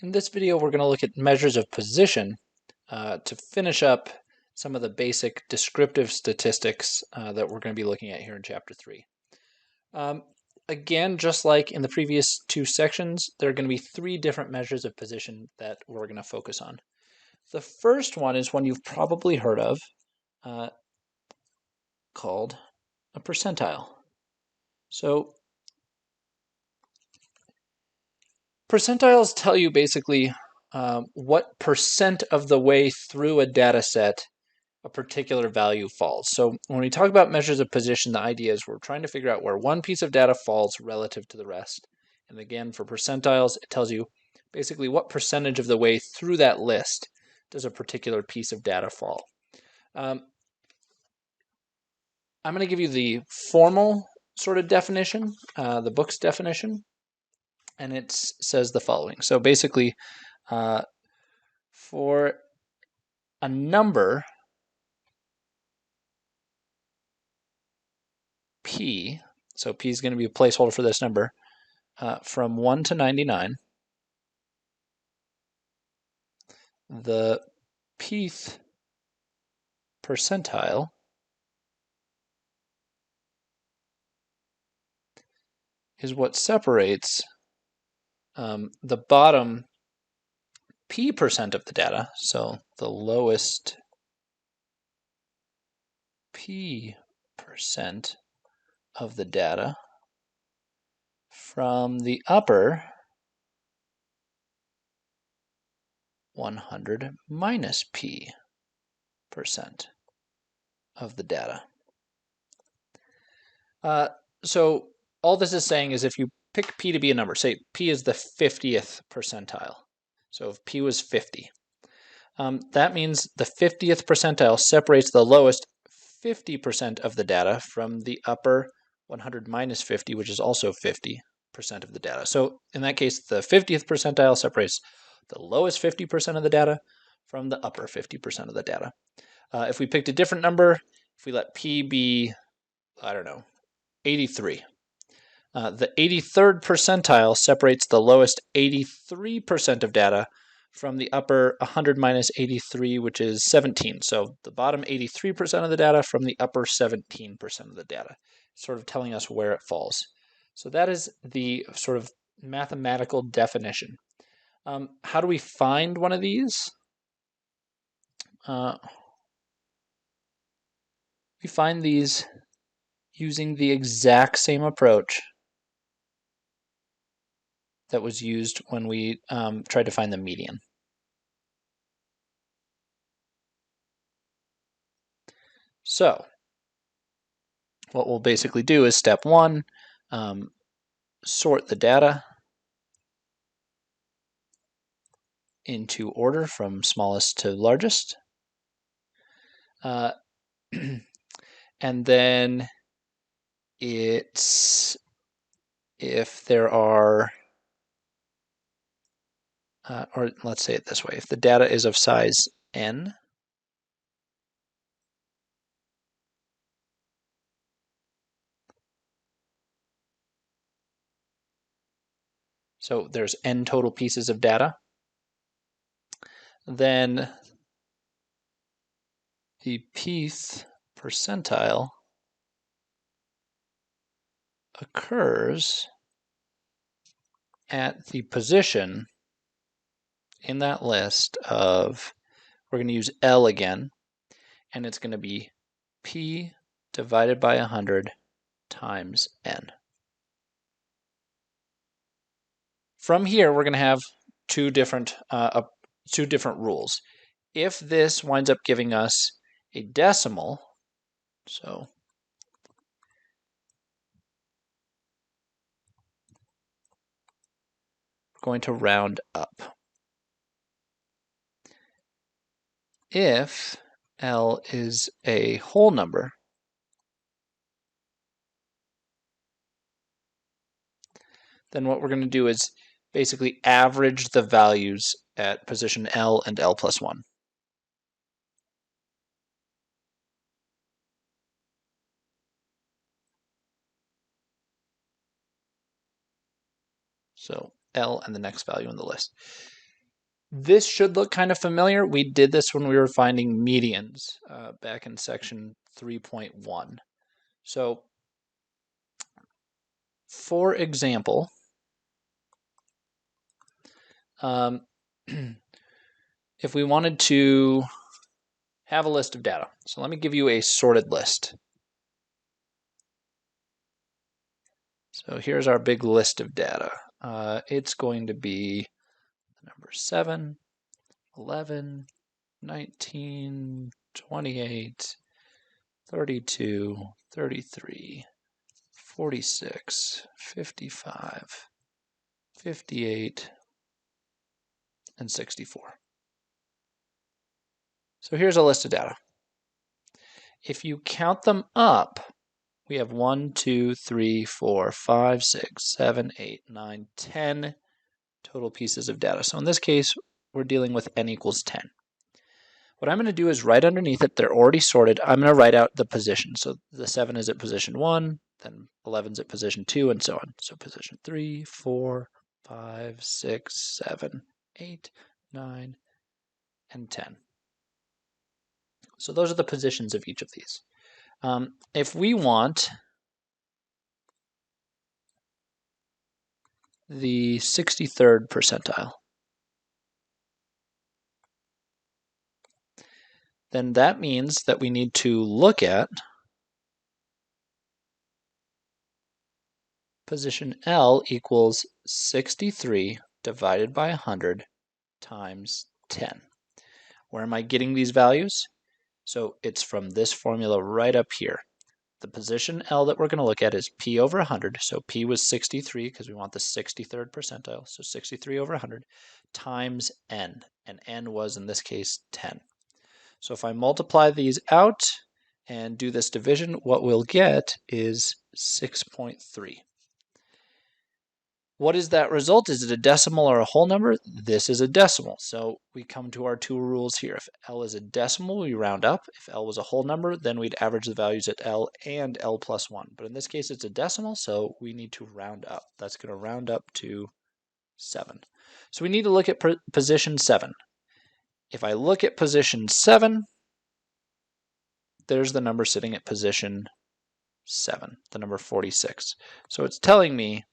In this video, we're going to look at measures of position to finish up some of the basic descriptive statistics that we're going to be looking at here in Chapter 3. Again, just like in the previous two sections, there are going to be three different measures of position that we're going to focus on. The first one is one you've probably heard of, called a percentile. So percentiles tell you basically what percent of the way through a data set a particular value falls. So when we talk about measures of position, the idea is we're trying to figure out where one piece of data falls relative to the rest. And again, for percentiles, it tells you basically what percentage of the way through that list does a particular piece of data fall. I'm going to give you the formal sort of definition, the book's definition, and it says the following. So basically, for a number p, so p is going to be a placeholder for this number, from 1 to 99, the pth percentile is what separates the bottom p percent of the data, so the lowest p percent of the data, from the upper 100 minus p percent of the data. So all this is saying is if you pick p to be a number, say p is the 50th percentile. So if p was 50, that means the 50th percentile separates the lowest 50% of the data from the upper 100 minus 50, which is also 50% of the data. So in that case, the 50th percentile separates the lowest 50% of the data from the upper 50% of the data. If we picked a different number, if we let p be, I don't know, 83, the 83rd percentile separates the lowest 83% of data from the upper 100 minus 83, which is 17. So the bottom 83% of the data from the upper 17% of the data, sort of telling us where it falls. So that is the sort of mathematical definition. How do we find one of these? We find these using the exact same approach that was used when we tried to find the median. So what we'll basically do is step one, sort the data into order from smallest to largest. And then it's, if there are, or let's say it this way, if the data is of size n, so there's n total pieces of data, then the pth percentile occurs at the position in that list of, we're going to use L again, and it's going to be P divided by 100 times N. From here, we're going to have two different rules. If this winds up giving us a decimal, so we're going to round up. If L is a whole number, then what we're going to do is basically average the values at position L and L plus 1. So L and the next value in the list. This should look kind of familiar. We did this when we were finding medians back in section 3.1. So, for example, if we wanted to have a list of data, so let me give you a sorted list. So here's our big list of data. It's going to be the number 7, 11, 19, 28, 32, 33, 46, 55, 58, and 64. So here's a list of data. If you count them up, we have 1, 2, 3, 4, 5, 6, 7, 8, 9, 10 total pieces of data. So in this case, we're dealing with n equals 10. What I'm going to do is right underneath it, they're already sorted. I'm going to write out the position. So the 7 is at position 1, then 11 is at position 2, and so on. So position 3, 4, 5, 6, 7, 8, 9, and 10. So those are the positions of each of these. If we want the 63rd percentile, then that means that we need to look at position L equals 63 divided by 100 times 10. Where am I getting these values? So it's from this formula right up here. The position L that we're going to look at is P over 100. So P was 63 because we want the 63rd percentile. So 63 over 100 times N. And N was, in this case, 10. So if I multiply these out and do this division, what we'll get is 6.3. What is that result? Is it a decimal or a whole number? This is a decimal. So we come to our two rules here. If L is a decimal, we round up. If L was a whole number, then we'd average the values at L and L plus 1. But in this case, it's a decimal, so we need to round up. That's going to round up to 7. So we need to look at position 7. If I look at position 7, there's the number sitting at position 7, the number 46. So it's telling me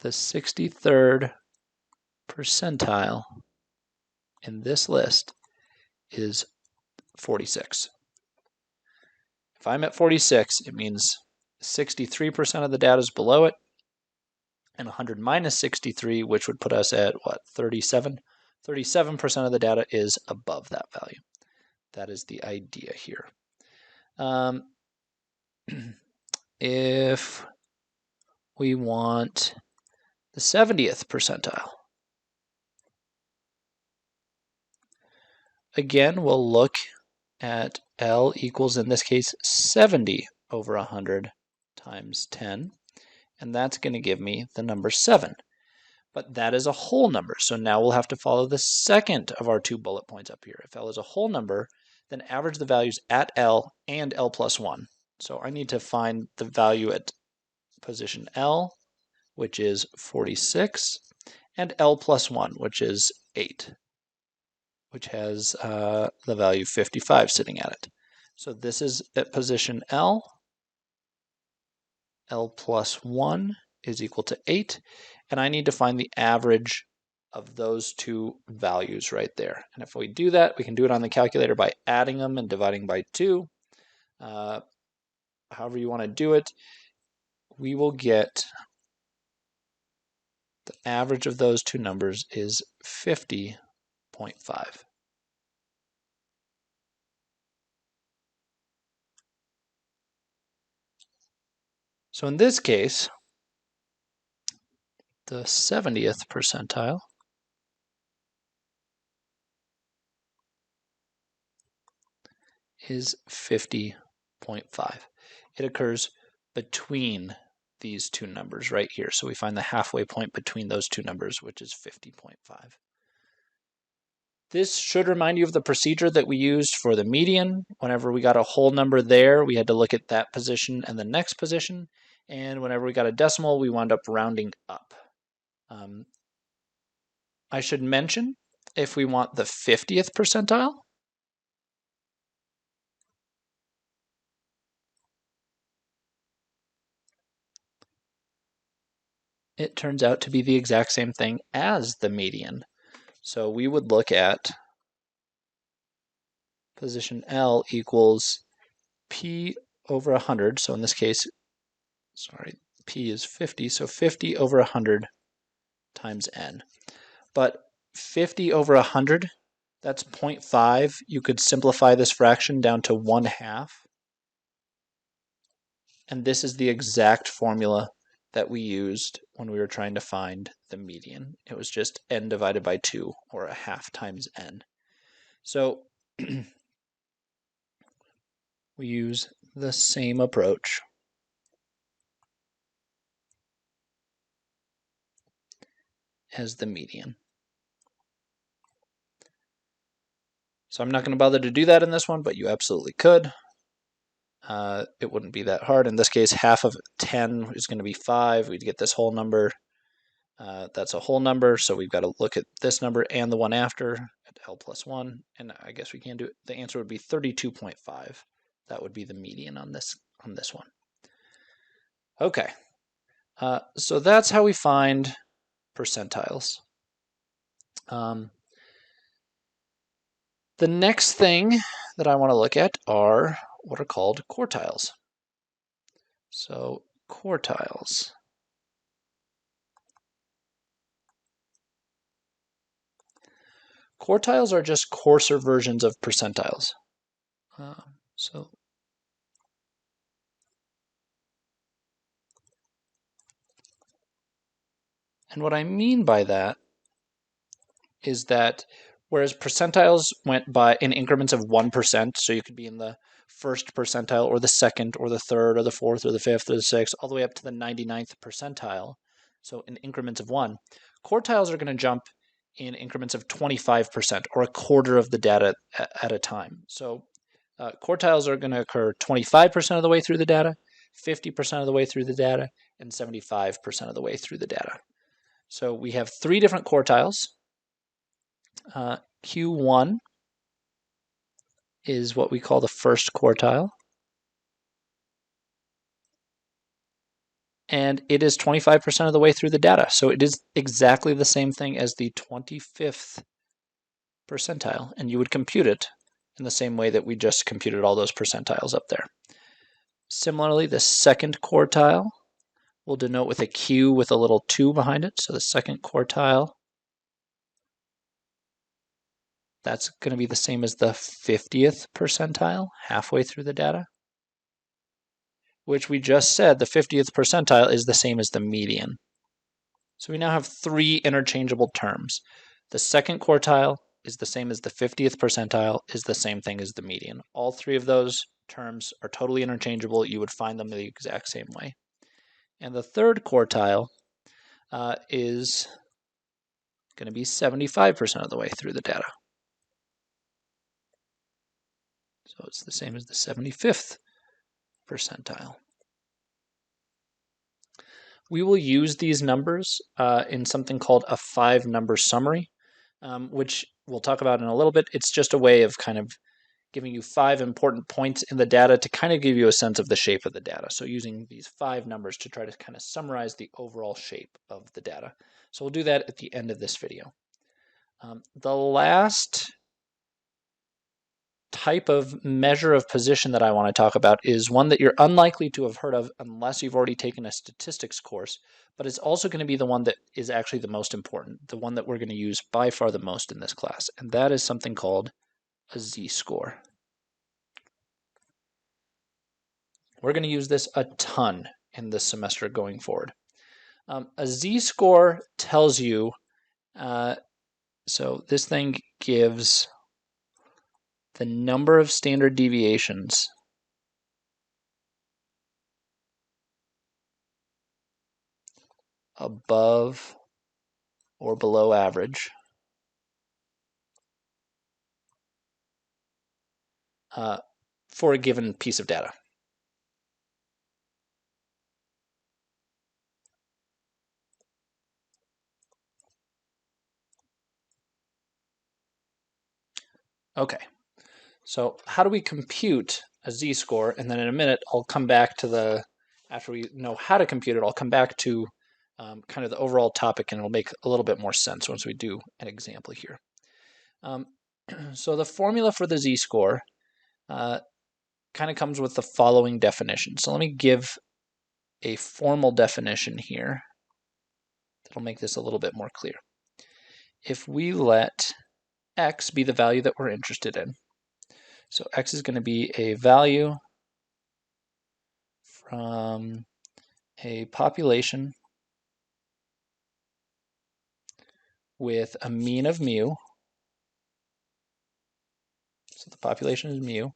the 63rd percentile in this list is 46. If I'm at 46, it means 63% of the data is below it, and 100 minus 63, which would put us at what, 37? 37% of the data is above that value. That is the idea here. If we want the 70th percentile, again, we'll look at L equals, in this case, 70 over 100 times 10, and that's going to give me the number 7. But that is a whole number, so now we'll have to follow the second of our two bullet points up here. If L is a whole number, then average the values at L and L plus 1. So I need to find the value at position L, which is 46, and L plus 1, which is 8, which has the value 55 sitting at it. So this is at position L. L plus 1 is equal to 8, and I need to find the average of those two values right there. And if we do that, we can do it on the calculator by adding them and dividing by 2. However you want to do it, we will get the average of those two numbers is 50.5. So in this case, the 70th percentile is 50.5. It occurs between these two numbers right here. So we find the halfway point between those two numbers, which is 50.5. This should remind you of the procedure that we used for the median. Whenever we got a whole number there, we had to look at that position and the next position. And whenever we got a decimal, we wound up rounding up. I should mention, if we want the 50th percentile, it turns out to be the exact same thing as the median. So we would look at position L equals P over 100. So in this case, sorry, P is 50. So 50 over 100 times N. But 50 over 100, that's 0.5. You could simplify this fraction down to 1/2. And this is the exact formula that we used when we were trying to find the median. It was just n divided by 2, or 1/2 times n. So we use the same approach as the median. So I'm not going to bother to do that in this one, but you absolutely could. It wouldn't be that hard. In this case, half of 10 is going to be 5. We'd get this whole number. That's a whole number, so we've got to look at this number and the one after at L plus 1, and I guess we can do it. The answer would be 32.5. That would be the median on this one. Okay, so that's how we find percentiles. The next thing that I want to look at are what are called quartiles. So quartiles. Quartiles are just coarser versions of percentiles. And what I mean by that is that whereas percentiles went by in increments of 1%, so you could be in the first percentile or the second or the third or the fourth or the fifth or the sixth, all the way up to the 99th percentile, so in increments of 1, quartiles are going to jump in increments of 25%, or a quarter of the data at a time. So quartiles are going to occur 25% of the way through the data, 50% of the way through the data, and 75% of the way through the data. So we have 3 different quartiles. Q1 is what we call the first quartile. And it is 25% of the way through the data. So it is exactly the same thing as the 25th percentile. And you would compute it in the same way that we just computed all those percentiles up there. Similarly, the second quartile we'll denote with a Q with a little 2 behind it. So the second quartile, that's going to be the same as the 50th percentile, halfway through the data, which we just said the 50th percentile is the same as the median. So we now have 3 interchangeable terms. The second quartile is the same as the 50th percentile, is the same thing as the median. All 3 of those terms are totally interchangeable. You would find them the exact same way. And the third quartile is going to be 75% of the way through the data. So it's the same as the 75th percentile. We will use these numbers in something called a 5-number summary, which we'll talk about in a little bit. It's just a way of kind of giving you 5 important points in the data to kind of give you a sense of the shape of the data. So using these 5 numbers to try to kind of summarize the overall shape of the data. So we'll do that at the end of this video. The last type of measure of position that I want to talk about is one that you're unlikely to have heard of unless you've already taken a statistics course, but it's also going to be the one that is actually the most important, the one that we're going to use by far the most in this class, and that is something called a z-score. We're going to use this a ton in this semester going forward. A z-score tells you, so this thing gives the number of standard deviations above or below average for a given piece of data. Okay, so how do we compute a z-score? And then in a minute, I'll come back to after we know how to compute it, I'll come back to kind of the overall topic, and it'll make a little bit more sense once we do an example here. So the formula for the z-score kind of comes with the following definition. So let me give a formal definition here that'll make this a little bit more clear. If we let x be the value that we're interested in, so x is going to be a value from a population with a mean of mu, so the population is mu,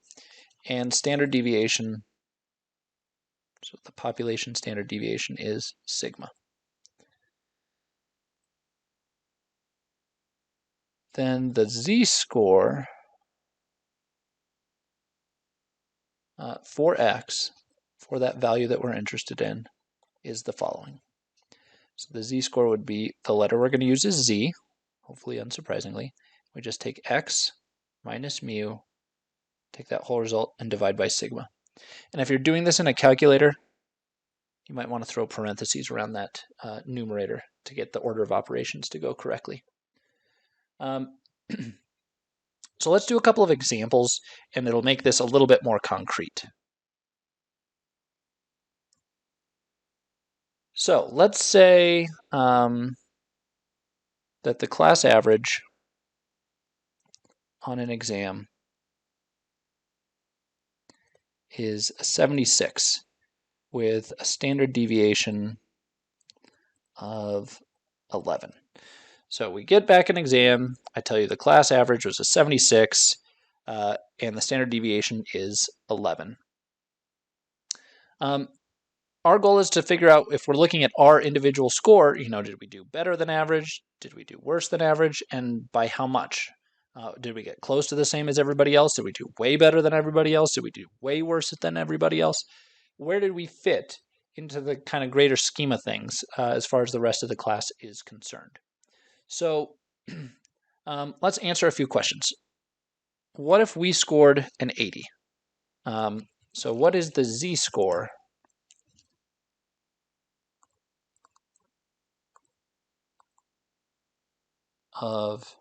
and standard deviation, so the population standard deviation is sigma. Then the z-score for x, for that value that we're interested in, is the following. So the z-score would be, the letter we're going to use is z, hopefully unsurprisingly. We just take x minus mu, take that whole result, and divide by sigma. And if you're doing this in a calculator, you might want to throw parentheses around that numerator to get the order of operations to go correctly. So let's do a couple of examples, and it'll make this a little bit more concrete. So let's say that the class average on an exam is 76 with a standard deviation of 11. So we get back an exam, I tell you the class average was a 76, and the standard deviation is 11. Our goal is to figure out, if we're looking at our individual score, did we do better than average? Did we do worse than average? And by how much? Did we get close to the same as everybody else? Did we do way better than everybody else? Did we do way worse than everybody else? Where did we fit into the kind of greater scheme of things as far as the rest of the class is concerned? So let's answer a few questions. What if we scored an 80? So what is the z-score of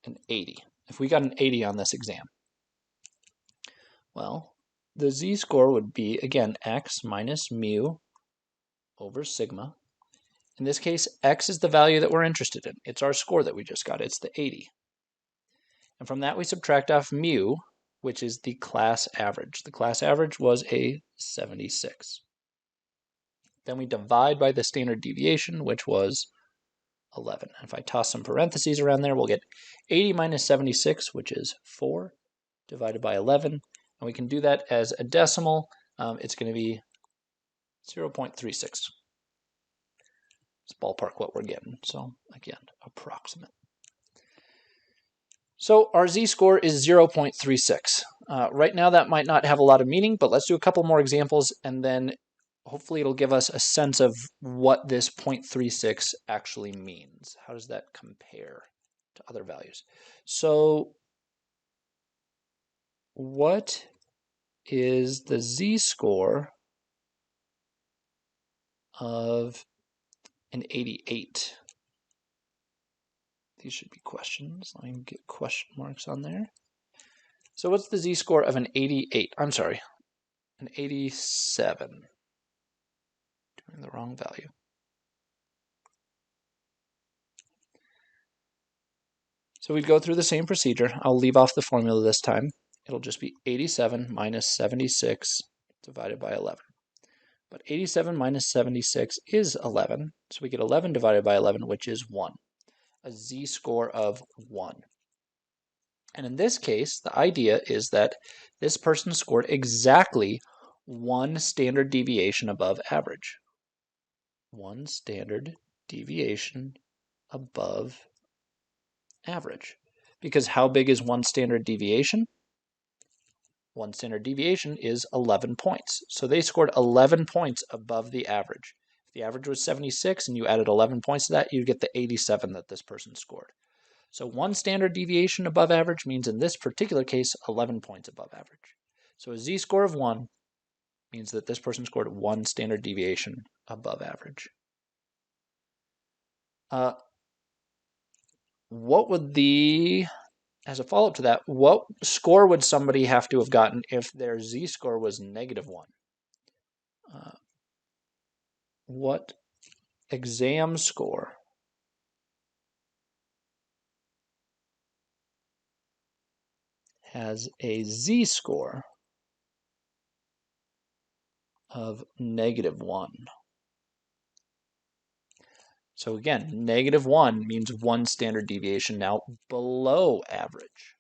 an 80? If we got an 80 on this exam, well, the z-score would be, again, x minus mu over sigma. In this case, x is the value that we're interested in. It's our score that we just got. It's the 80. And from that, we subtract off mu, which is the class average. The class average was a 76. Then we divide by the standard deviation, which was 11. And if I toss some parentheses around there, we'll get 80 minus 76, which is 4, divided by 11. And we can do that as a decimal. It's going to be 0.36. It's ballpark what we're getting. So again, approximate. So our z-score is 0.36. Right now that might not have a lot of meaning, but let's do a couple more examples, and then hopefully it'll give us a sense of what this 0.36 actually means. How does that compare to other values? So what is the z-score of an 88? These should be questions. Let me get question marks on there. So what's the z-score of an 88? I'm sorry, an 87. Doing the wrong value. So we'd go through the same procedure. I'll leave off the formula this time. It'll just be 87 minus 76 divided by 11. But 87 minus 76 is 11. So we get 11 divided by 11, which is 1. A z-score of 1. And in this case, the idea is that this person scored exactly 1 standard deviation above average. 1 standard deviation above average. Because how big is 1 standard deviation? 1 standard deviation is 11 points. So they scored 11 points above the average. If the average was 76 and you added 11 points to that, you'd get the 87 that this person scored. So 1 standard deviation above average means in this particular case 11 points above average. So a z-score of 1 means that this person scored 1 standard deviation above average. What would as a follow-up to that, what score would somebody have to have gotten if their z-score was -1? What exam score has a z-score of -1? So again, -1 means 1 standard deviation now below average.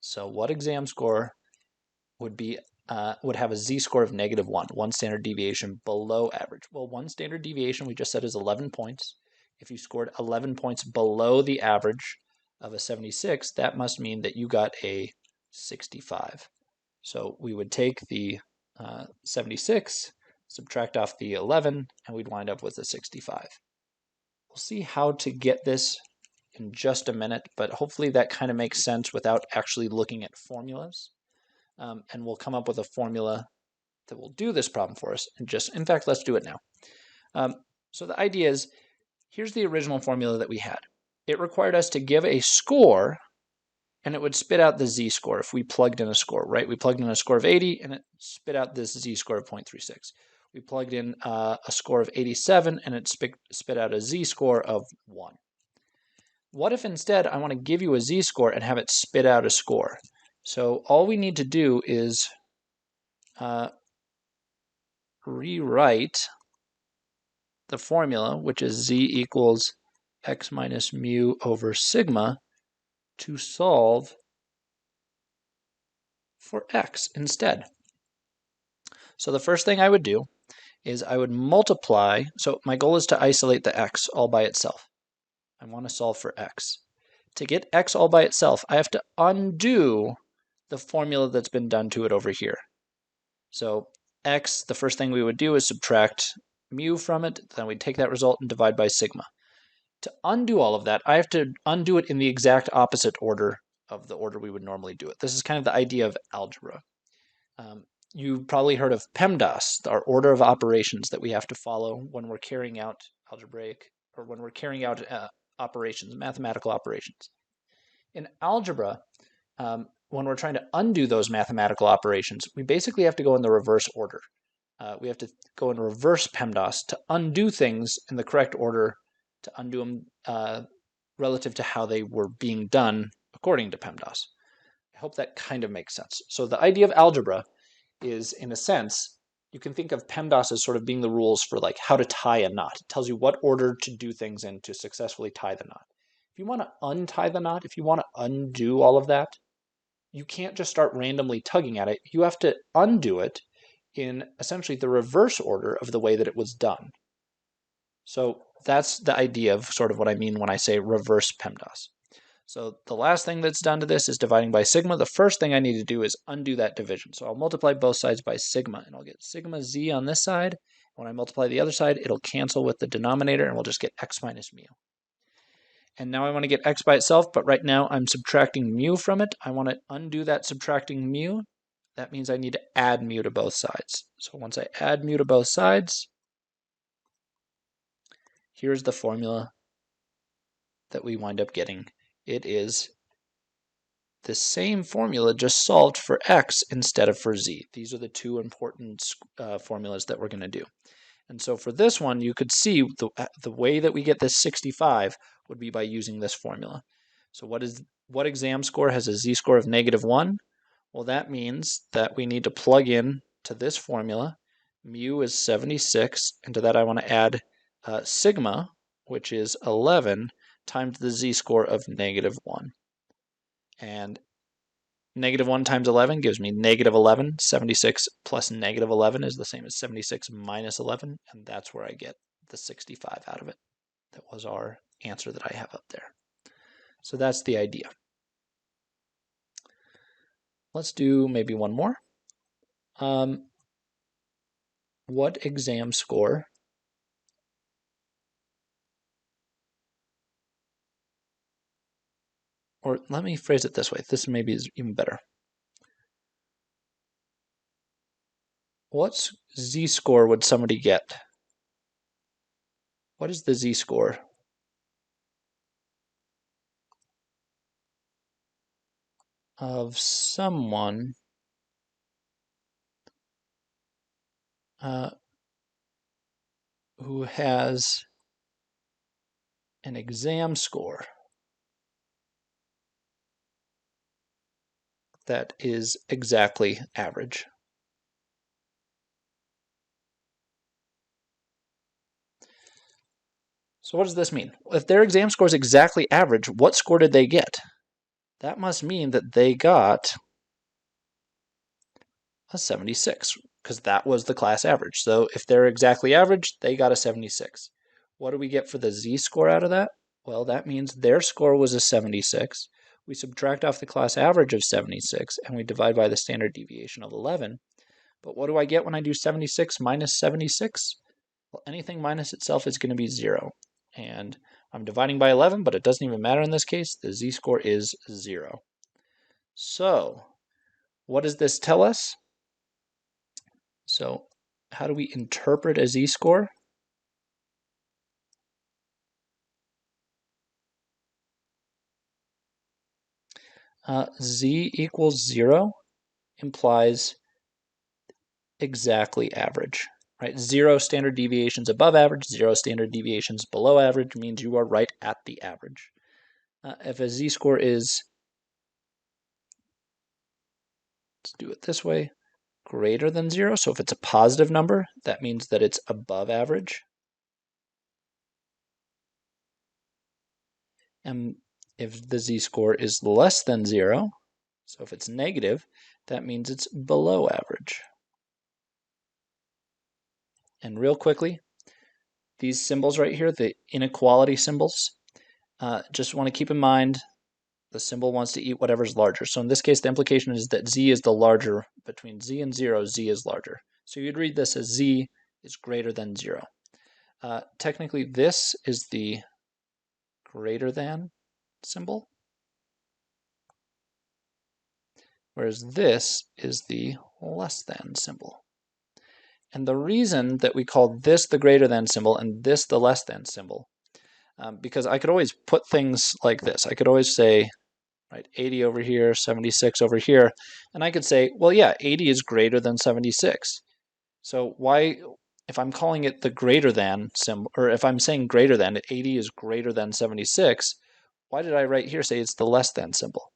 So what exam score would have a z-score of -1, 1 standard deviation below average? Well, 1 standard deviation we just said is 11 points. If you scored 11 points below the average of a 76, that must mean that you got a 65. So we would take the 76, subtract off the 11, and we'd wind up with a 65. We'll see how to get this in just a minute, but hopefully that kind of makes sense without actually looking at formulas. And we'll come up with a formula that will do this problem for us. And in fact, let's do it now. So the idea is, here's the original formula that we had. It required us to give a score, and it would spit out the z-score if we plugged in a score, right? We plugged in a score of 80, and it spit out this z-score of 0.36. We plugged in a score of 87, and it spit out a z-score of 1. What if instead I want to give you a z-score and have it spit out a score? So all we need to do is rewrite the formula, which is z equals x minus mu over sigma, to solve for x instead. So the first thing I would do is I would multiply. So my goal is to isolate the x all by itself. I want to solve for x. To get x all by itself, I have to undo the formula that's been done to it over here. So x, the first thing we would do is subtract mu from it, then we'd take that result and divide by sigma. To undo all of that, I have to undo it in the exact opposite order of the order we would normally do it. This is kind of the idea of algebra. You've probably heard of PEMDAS, our order of operations that we have to follow when we're carrying out algebraic, or when we're carrying out operations, mathematical operations. In algebra, when we're trying to undo those mathematical operations, we basically have to go in the reverse order. We have to go in reverse PEMDAS to undo things in the correct order, to undo them relative to how they were being done according to PEMDAS. I hope that kind of makes sense. So the idea of algebra is, in a sense, you can think of PEMDAS as sort of being the rules for like how to tie a knot. It tells you what order to do things in to successfully tie the knot. If you want to untie the knot, if you want to undo all of that, you can't just start randomly tugging at it. You have to undo it in essentially the reverse order of the way that it was done. So that's the idea of sort of what I mean when I say reverse PEMDAS. So the last thing that's done to this is dividing by sigma. The first thing I need to do is undo that division. So I'll multiply both sides by sigma, and I'll get sigma z on this side. When I multiply the other side, it'll cancel with the denominator, and we'll just get x minus mu. And now I want to get x by itself, but right now I'm subtracting mu from it. I want to undo that subtracting mu. That means I need to add mu to both sides. So once I add mu to both sides, here's the formula that we wind up getting. It is the same formula just solved for x instead of for z. These are the two important formulas that we're going to do. And so for this one, you could see the way that we get this 65 would be by using this formula. So what exam score has a z-score of -1? Well, that means that we need to plug in to this formula. Mu is 76, and to that I want to add sigma, which is 11, times the z-score of -1. And -1 times 11 gives me -11. 76 plus -11 is the same as 76 minus 11, and that's where I get the 65 out of it. That was our answer that I have up there. So that's the idea. Let's do maybe one more. What exam score or let me phrase it this way. This maybe is even better. What z-score would somebody get? What is the z-score of someone who has an exam score that is exactly average? So what does this mean? If their exam score is exactly average, what score did they get? That must mean that they got a 76, because that was the class average. So if they're exactly average, they got a 76. What do we get for the z-score out of that? Well, that means their score was a 76. We subtract off the class average of 76, and we divide by the standard deviation of 11. But what do I get when I do 76 minus 76? Well, anything minus itself is going to be 0. And I'm dividing by 11, but it doesn't even matter in this case. The z-score is 0. So what does this tell us? So how do we interpret a z-score? Z equals 0 implies exactly average, right? 0 standard deviations above average, 0 standard deviations below average means you are right at the average. If a z-score is, let's do it this way, greater than 0, so if it's a positive number, that means that it's above average. And if the z-score is less than 0, so if it's negative, that means it's below average. And real quickly, these symbols right here, the inequality symbols, just want to keep in mind the symbol wants to eat whatever's larger. So in this case, the implication is that z is the larger. Between z and 0, z is larger. So you'd read this as z is greater than 0. Technically, this is the greater than symbol, whereas this is the less than symbol. And the reason that we call this the greater than symbol and this the less than symbol, because I could always put things like this. I could always say, right, 80 over here, 76 over here, and I could say, well, yeah, 80 is greater than 76. So why, if I'm calling it the greater than symbol, or if I'm saying greater than, 80 is greater than 76, why did I right here say it's the less than symbol?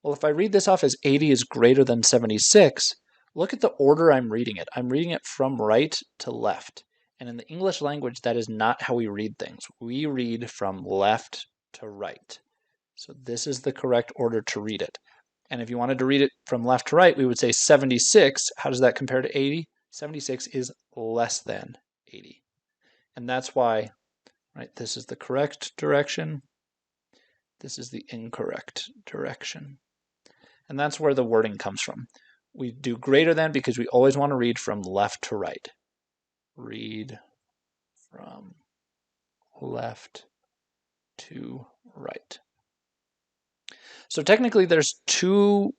Well, if I read this off as 80 is greater than 76, look at the order I'm reading it. I'm reading it from right to left. And in the English language, that is not how we read things. We read from left to right. So this is the correct order to read it. And if you wanted to read it from left to right, we would say 76. How does that compare to 80? 76 is less than 80. And that's why, right, this is the correct direction. This is the incorrect direction. And that's where the wording comes from. We do greater than because we always want to read from left to right. Read from left to right. So technically there's two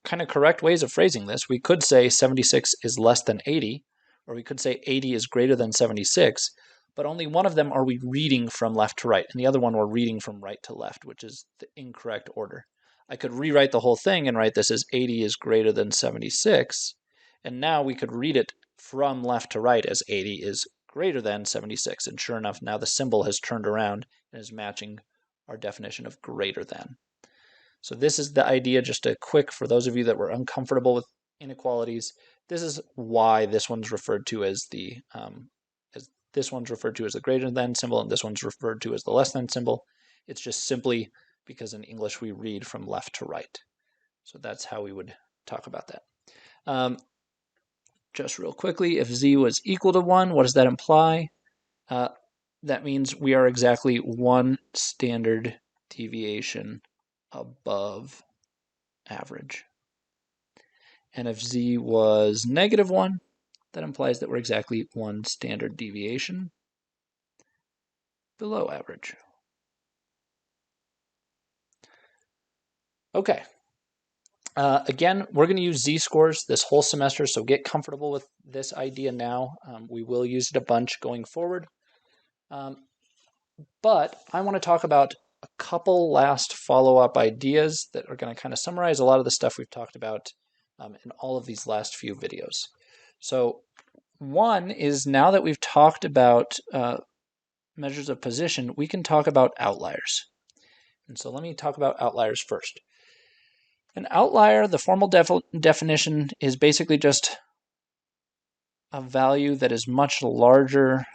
kind of correct ways of phrasing this. We could say 76 is less than 80, or we could say 80 is greater than 76, but only one of them are we reading from left to right, and the other one we're reading from right to left, which is the incorrect order. I could rewrite the whole thing and write this as 80 is greater than 76, and now we could read it from left to right as 80 is greater than 76, and sure enough, now the symbol has turned around and is matching our definition of greater than. So this is the idea, just a quick, for those of you that were uncomfortable with inequalities, this is why this one's referred to as the, this one's referred to as the greater than symbol, and this one's referred to as the less than symbol. It's just simply because in English we read from left to right. So that's how we would talk about that. Just real quickly, if z was equal to 1, what does that imply? That means we are exactly one standard deviation above average. And if z was negative 1, that implies that we're exactly one standard deviation below average. Okay. Again, we're going to use z-scores this whole semester, so get comfortable with this idea now. We will use it a bunch going forward. But I want to talk about a couple last follow-up ideas that are going to kind of summarize a lot of the stuff we've talked about in all of these last few videos. So one is, now that we've talked about measures of position, we can talk about outliers. And so let me talk about outliers first. An outlier, the formal definition, is basically just a value that is much larger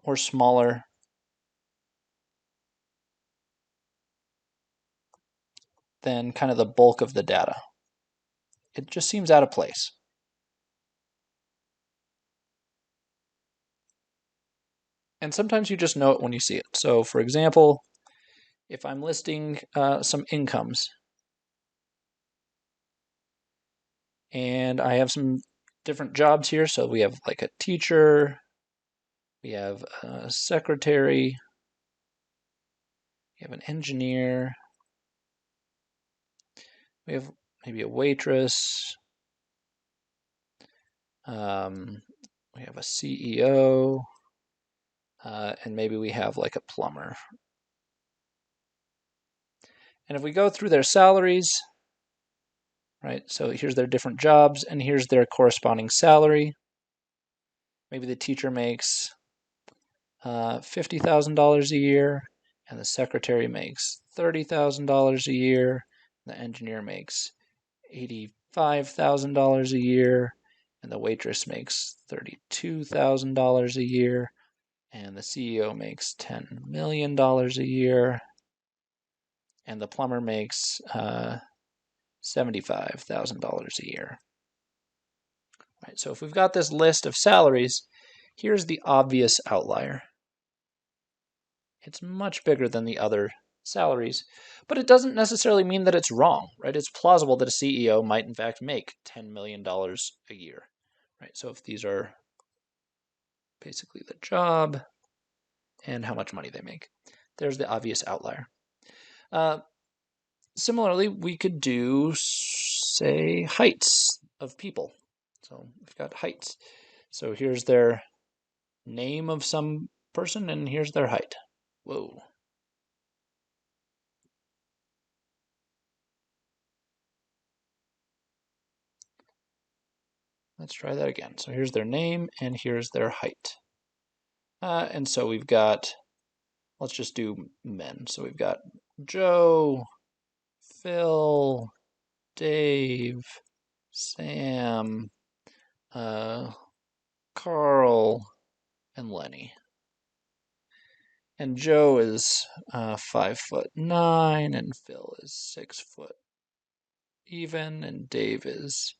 or smaller than kind of the bulk of the data. It just seems out of place. And sometimes you just know it when you see it. So for example, if I'm listing some incomes, and I have some different jobs here. So we have like a teacher, we have a secretary, we have an engineer, we have maybe a waitress, we have a CEO, and maybe we have like a plumber. And if we go through their salaries, right, so here's their different jobs, and here's their corresponding salary. Maybe the teacher makes $50,000 a year, and the secretary makes $30,000 a year. The engineer makes $85,000 a year, and the waitress makes $32,000 a year, and the CEO makes $10 million a year, and the plumber makes $75,000 a year. Right, so if we've got this list of salaries, here's the obvious outlier. It's much bigger than the other salaries, but it doesn't necessarily mean that it's wrong, right? It's plausible that a CEO might in fact make $10 million a year, right? So if these are basically the job and how much money they make, there's the obvious outlier. Similarly, we could do, say, heights of people. So we've got heights. So here's their name of some person, and here's their height. Whoa. Let's try that again. So here's their name, and here's their height. And so we've got, let's just do men. So we've got Joe, Phil, Dave, Sam, Carl, and Lenny. And Joe is 5'9", and Phil is 6 foot even, and Dave is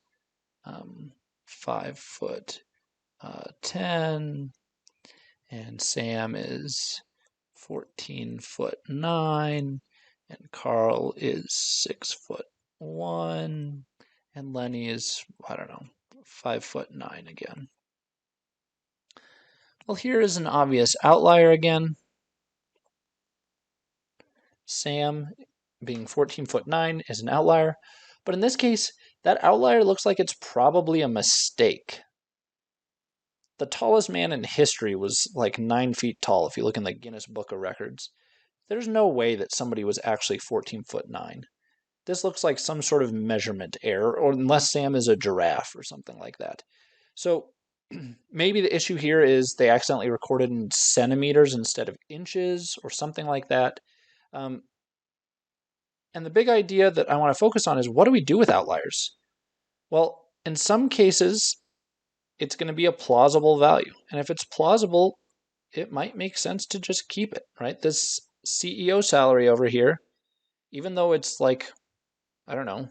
5 foot 10, and Sam is 14 foot 9, and Carl is 6 foot 1, and Lenny is, I don't know, 5 foot 9 again. Well, here is an obvious outlier again. Sam, being 14 foot 9, is an outlier, but in this case, that outlier looks like it's probably a mistake. The tallest man in history was like 9 feet tall if you look in the Guinness Book of Records. There's no way that somebody was actually 14 foot 9. This looks like some sort of measurement error, or unless Sam is a giraffe or something like that. So maybe the issue here is they accidentally recorded in centimeters instead of inches or something like that. And the big idea that I want to focus on is, what do we do with outliers? Well, in some cases, it's going to be a plausible value. And if it's plausible, it might make sense to just keep it, right? This CEO salary over here, even though it's like, I don't know,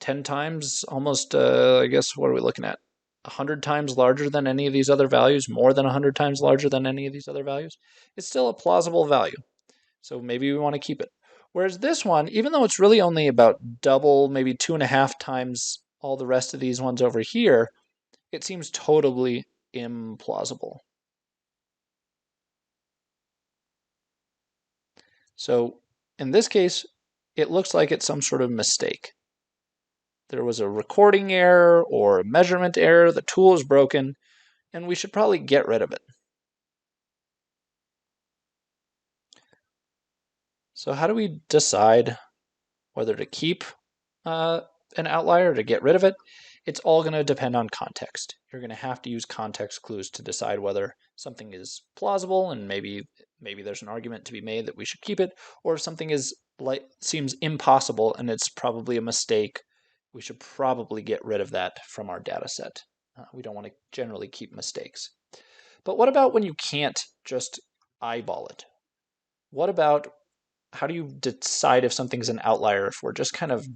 10 times, almost, I guess, what are we looking at? 100 times larger than any of these other values, more than 100 times larger than any of these other values, it's still a plausible value. So maybe we want to keep it. Whereas this one, even though it's really only about double, maybe 2.5 times all the rest of these ones over here, it seems totally implausible. So in this case, it looks like it's some sort of mistake. There was a recording error or a measurement error, the tool is broken, and we should probably get rid of it. So how do we decide whether to keep an outlier or to get rid of it? It's all going to depend on context. You're going to have to use context clues to decide whether something is plausible and maybe there's an argument to be made that we should keep it, or if something seems impossible and it's probably a mistake, we should probably get rid of that from our data set. We don't want to generally keep mistakes. But what about when you can't just eyeball it? What about how do you decide if something's an outlier if we're just kind of,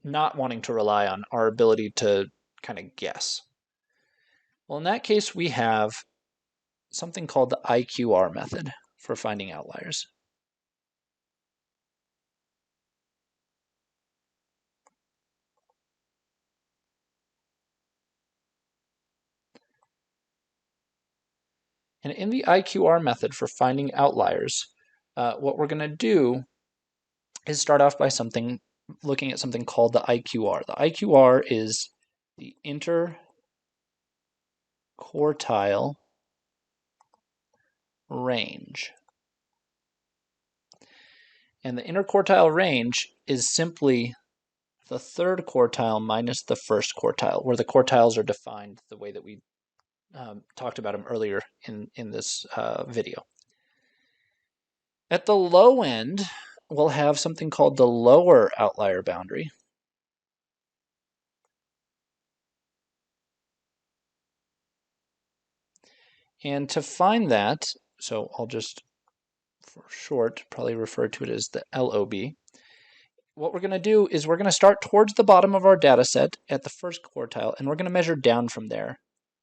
not wanting to rely on our ability to kind of guess? Well, in that case, we have something called the IQR method for finding outliers. And in the IQR method for finding outliers, what we're going to do is start off by looking at something called the IQR. The IQR is the interquartile range. And the interquartile range is simply the third quartile minus the first quartile, where the quartiles are defined the way that we talked about them earlier in this video. At the low end, we'll have something called the lower outlier boundary. And to find that, so I'll just, for short, probably refer to it as the LOB. What we're going to do is we're going to start towards the bottom of our data set at the first quartile, and we're going to measure down from there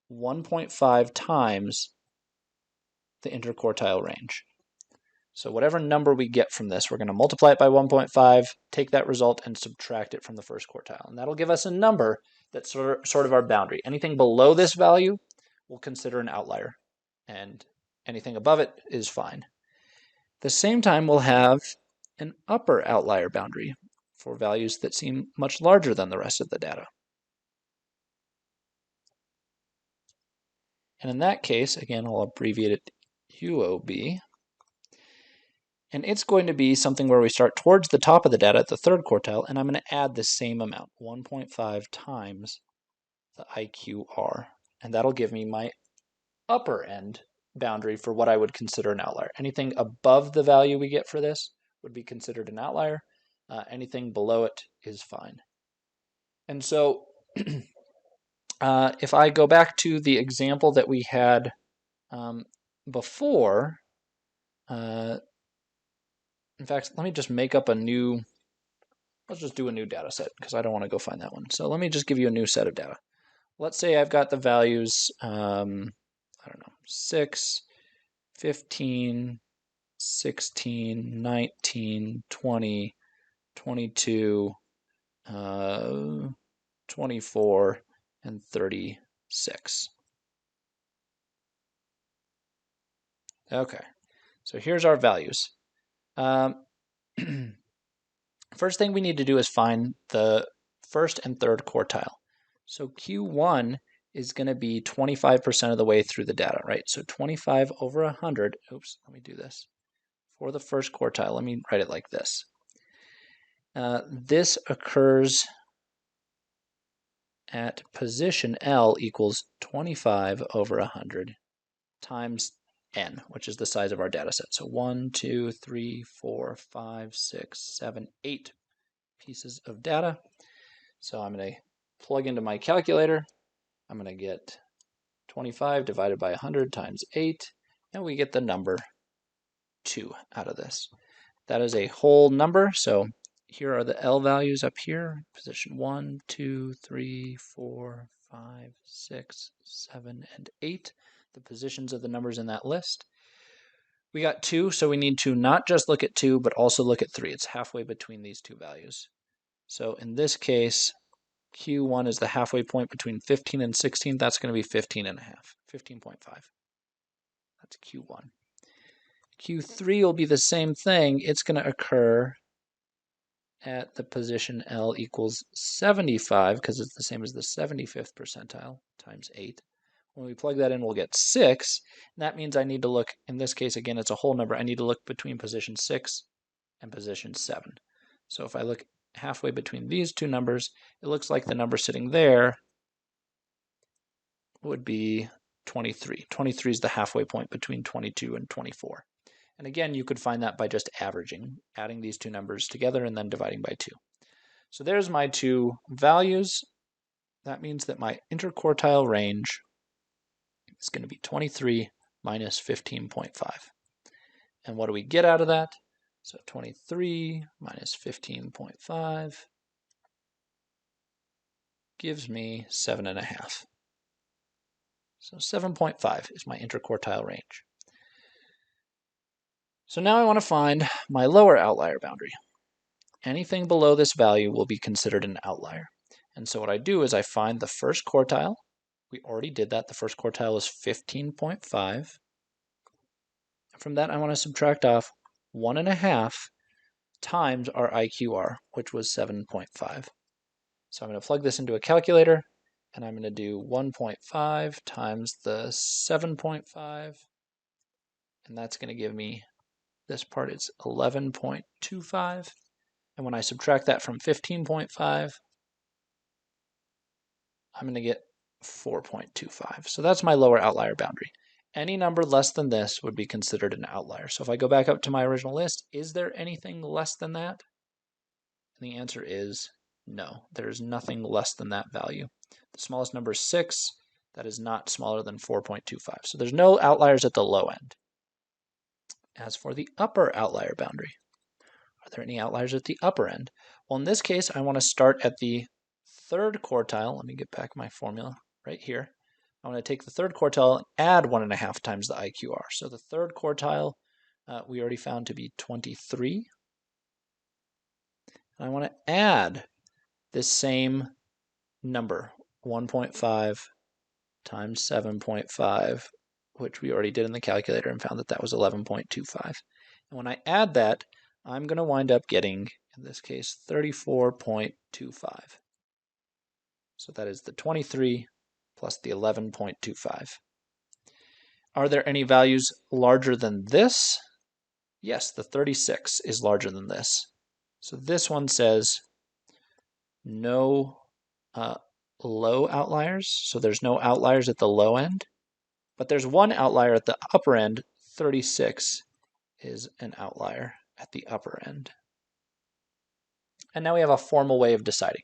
1.5 times the interquartile range. So whatever number we get from this, we're going to multiply it by 1.5, take that result, and subtract it from the first quartile. And that'll give us a number that's sort of our boundary. Anything below this value, we'll consider an outlier, and anything above it is fine. At the same time, we'll have an upper outlier boundary for values that seem much larger than the rest of the data. And in that case, again, I'll abbreviate it UOB. And it's going to be something where we start towards the top of the data at the third quartile, and I'm going to add the same amount, 1.5 times the IQR. And that'll give me my upper end boundary for what I would consider an outlier. Anything above the value we get for this would be considered an outlier. Anything below it is fine. And so if I go back to the example that we had before, in fact, let me just make up let's just do a new data set because I don't want to go find that one. So let me just give you a new set of data. Let's say I've got the values, I don't know, 6, 15, 16, 19, 20, 22, 24, and 36. Okay, so here's our values. First thing we need to do is find the first and third quartile. So Q1 is going to be 25% of the way through the data, right? So 25 over 100, oops, let me do this. For the first quartile, let me write it like this. This occurs at position L equals 25 over 100 times n, which is the size of our data set. So 1, 2, 3, 4, 5, 6, 7, 8 pieces of data. So I'm going to plug into my calculator. I'm going to get 25 divided by 100 times 8, and we get the number 2 out of this. That is a whole number, so here are the L values up here, position 1, 2, 3, 4, 5, 6, 7, and 8, the positions of the numbers in that list. We got 2, so we need to not just look at 2, but also look at 3. It's halfway between these two values. So in this case, Q1 is the halfway point between 15 and 16. That's going to be 15.5. That's Q1. Q3 will be the same thing. It's going to occur at the position L equals 75, because it's the same as the 75th percentile, times 8. When we plug that in, we'll get 6. And that means I need to look, in this case, again, it's a whole number. I need to look between position 6 and position 7. So if I look halfway between these two numbers, it looks like the number sitting there would be 23. 23 is the halfway point between 22 and 24. And again, you could find that by just averaging, adding these two numbers together and then dividing by 2. So there's my two values. That means that my interquartile range is going to be 23 minus 15.5. And what do we get out of that? So 23 minus 15.5 gives me 7.5. So 7.5 is my interquartile range. So now I want to find my lower outlier boundary. Anything below this value will be considered an outlier. And so what I do is I find the first quartile. We already did that. The first quartile is 15.5. From that, I want to subtract off 1.5 times our IQR, which was 7.5. So I'm going to plug this into a calculator, and I'm going to do 1.5 times the 7.5, and that's going to give me, this part is 11.25. And when I subtract that from 15.5, I'm going to get 4.25. So that's my lower outlier boundary. Any number less than this would be considered an outlier. So if I go back up to my original list, is there anything less than that? And the answer is no. There's nothing less than that value. The smallest number is 6. That is not smaller than 4.25. So there's no outliers at the low end. As for the upper outlier boundary, are there any outliers at the upper end? Well, in this case, I want to start at the third quartile. Let me get back my formula right here. I want to take the third quartile and add 1.5 times the IQR. So the third quartile we already found to be 23. And I want to add this same number, 1.5 times 7.5, which we already did in the calculator and found that that was 11.25. And when I add that, I'm going to wind up getting, in this case, 34.25. So that is the 23 plus the 11.25. Are there any values larger than this? Yes, the 36 is larger than this. So this one says no low outliers. So there's no outliers at the low end. But there's one outlier at the upper end. 36 is an outlier at the upper end. And now we have a formal way of deciding.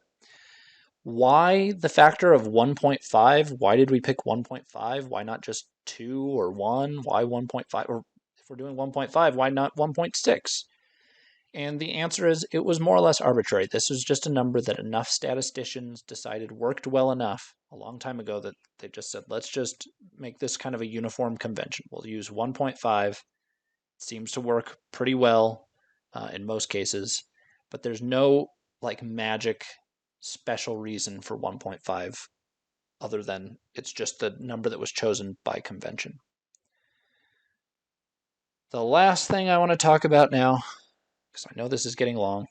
Why the factor of 1.5? Why did we pick 1.5? Why not just 2 or 1? Why 1.5? Or if we're doing 1.5, why not 1.6? And the answer is it was more or less arbitrary. This was just a number that enough statisticians decided worked well enough a long time ago that they just said, let's just make this kind of a uniform convention. We'll use 1.5. It seems to work pretty well in most cases, but there's no like magic special reason for 1.5 other than it's just the number that was chosen by convention. The last thing I want to talk about now, because I know this is getting long,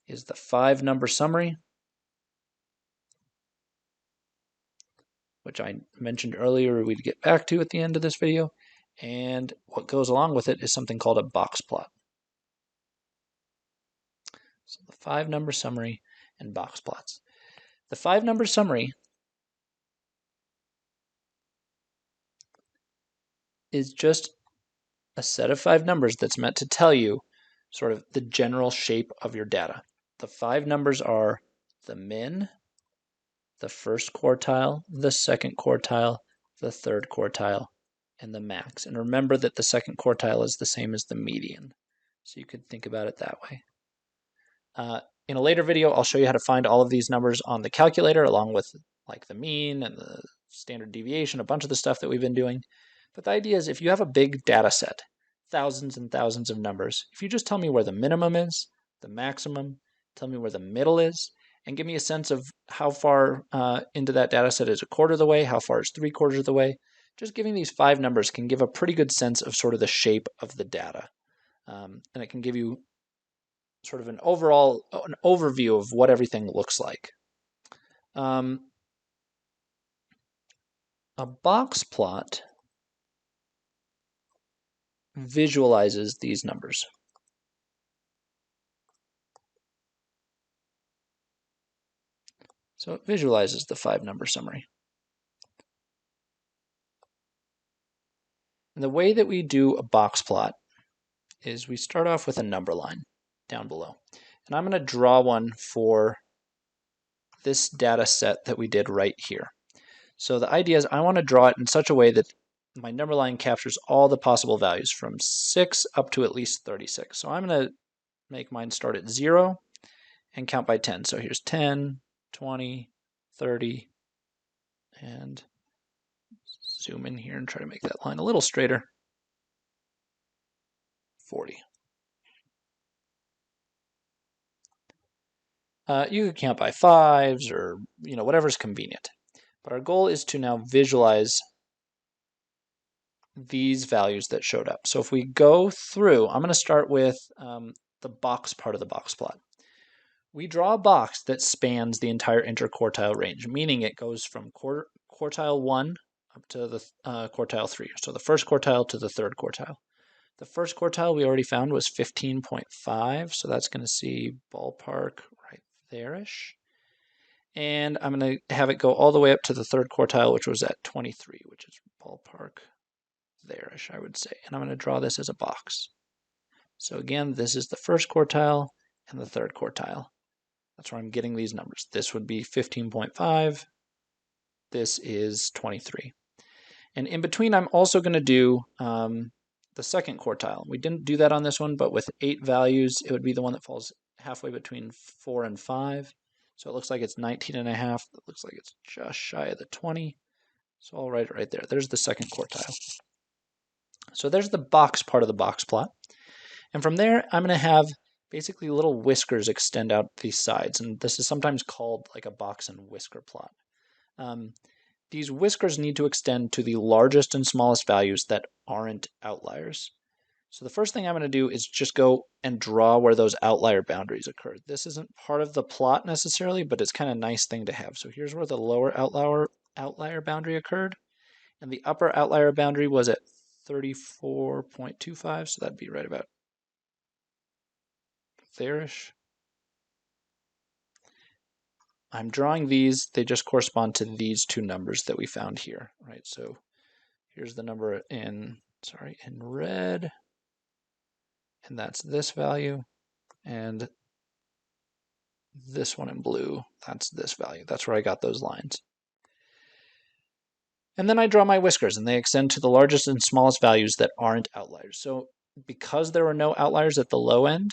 is the 5-number summary, which I mentioned earlier we'd get back to at the end of this video. And what goes along with it is something called a box plot. So the 5-number summary and box plots. The 5-number summary is just a set of 5 numbers that's meant to tell you sort of the general shape of your data. The 5 numbers are the min, the first quartile, the second quartile, the third quartile, and the max. And remember that the second quartile is the same as the median. So you could think about it that way. In a later video, I'll show you how to find all of these numbers on the calculator, along with like the mean and the standard deviation, a bunch of the stuff that we've been doing. But the idea is if you have a big data set, thousands and thousands of numbers, if you just tell me where the minimum is, the maximum, tell me where the middle is, and give me a sense of how far into that data set is a quarter of the way, how far is 3/4 of the way, just giving these 5 numbers can give a pretty good sense of sort of the shape of the data. And it can give you sort of an overview of what everything looks like. A box plot visualizes these numbers. So it visualizes the 5-number summary. And the way that we do a box plot is we start off with a number line down below. And I'm going to draw one for this data set that we did right here. So the idea is I want to draw it in such a way that my number line captures all the possible values from 6 up to at least 36. So I'm going to make mine start at 0 and count by 10. So here's 10, 20, 30, and zoom in here and try to make that line a little straighter. 40. You could count by 5s or whatever's convenient. But our goal is to now visualize these values that showed up. So if we go through, I'm going to start with the box part of the box plot. We draw a box that spans the entire interquartile range, meaning it goes from quartile 1 up to the quartile 3. So the first quartile to the third quartile. The first quartile we already found was 15.5, so that's going to see ballpark right there-ish. And I'm going to have it go all the way up to the third quartile, which was at 23, which is ballpark there-ish, I would say. And I'm going to draw this as a box. So again, this is the first quartile and the third quartile. That's where I'm getting these numbers. This would be 15.5. This is 23. And in between, I'm also going to do the second quartile. We didn't do that on this one, but with 8 values, it would be the one that falls halfway between 4 and 5. So it looks like it's 19.5. It looks like it's just shy of the 20. So I'll write it right there. There's the second quartile. So there's the box part of the box plot. And from there, I'm going to have basically little whiskers extend out these sides. And this is sometimes called like a box and whisker plot. These whiskers need to extend to the largest and smallest values that aren't outliers. So the first thing I'm going to do is just go and draw where those outlier boundaries occurred. This isn't part of the plot necessarily, but it's kind of a nice thing to have. So here's where the lower outlier boundary occurred, and the upper outlier boundary was at 34.25, so that'd be right about there-ish. I'm drawing these, they just correspond to these 2 numbers that we found here, right? So here's the number in red, and that's this value, and this one in blue, that's this value. That's where I got those lines. And then I draw my whiskers, and they extend to the largest and smallest values that aren't outliers. So because there were no outliers at the low end,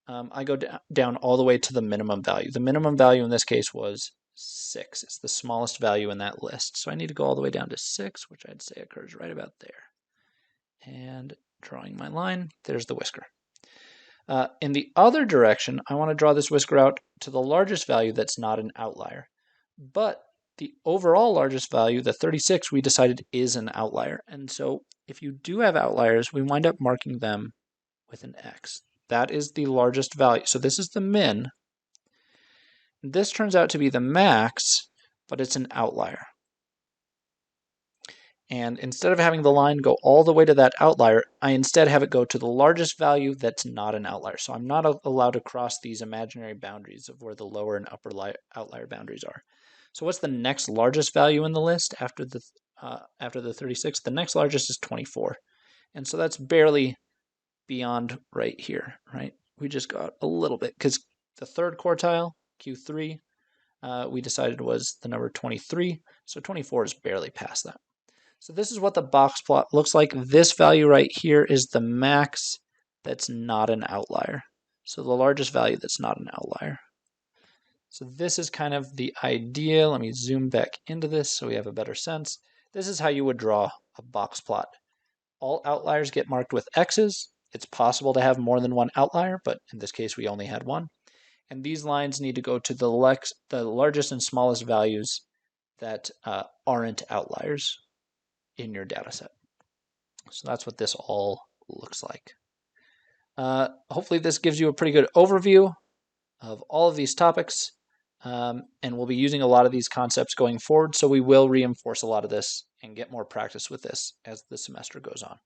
I go down all the way to the minimum value. The minimum value in this case was 6. It's the smallest value in that list. So I need to go all the way down to 6, which I'd say occurs right about there. And drawing my line, there's the whisker. In the other direction, I want to draw this whisker out to the largest value that's not an outlier. But the overall largest value, the 36, we decided is an outlier. And so if you do have outliers, we wind up marking them with an X. That is the largest value. So this is the min. This turns out to be the max, but it's an outlier. And instead of having the line go all the way to that outlier, I instead have it go to the largest value that's not an outlier. So I'm not allowed to cross these imaginary boundaries of where the lower and upper outlier boundaries are. So what's the next largest value in the list after the 36? The next largest is 24. And so that's barely beyond right here, right? We just got a little bit, because the third quartile, Q3, we decided was the number 23, so 24 is barely past that. So this is what the box plot looks like. This value right here is the max that's not an outlier. So the largest value that's not an outlier. So this is kind of the idea. Let me zoom back into this so we have a better sense. This is how you would draw a box plot. All outliers get marked with X's. It's possible to have more than one outlier, but in this case we only had one. And these lines need to go to the largest and smallest values that aren't outliers in your data set. So that's what this all looks like. Hopefully this gives you a pretty good overview of all of these topics, and we'll be using a lot of these concepts going forward, so we will reinforce a lot of this and get more practice with this as the semester goes on.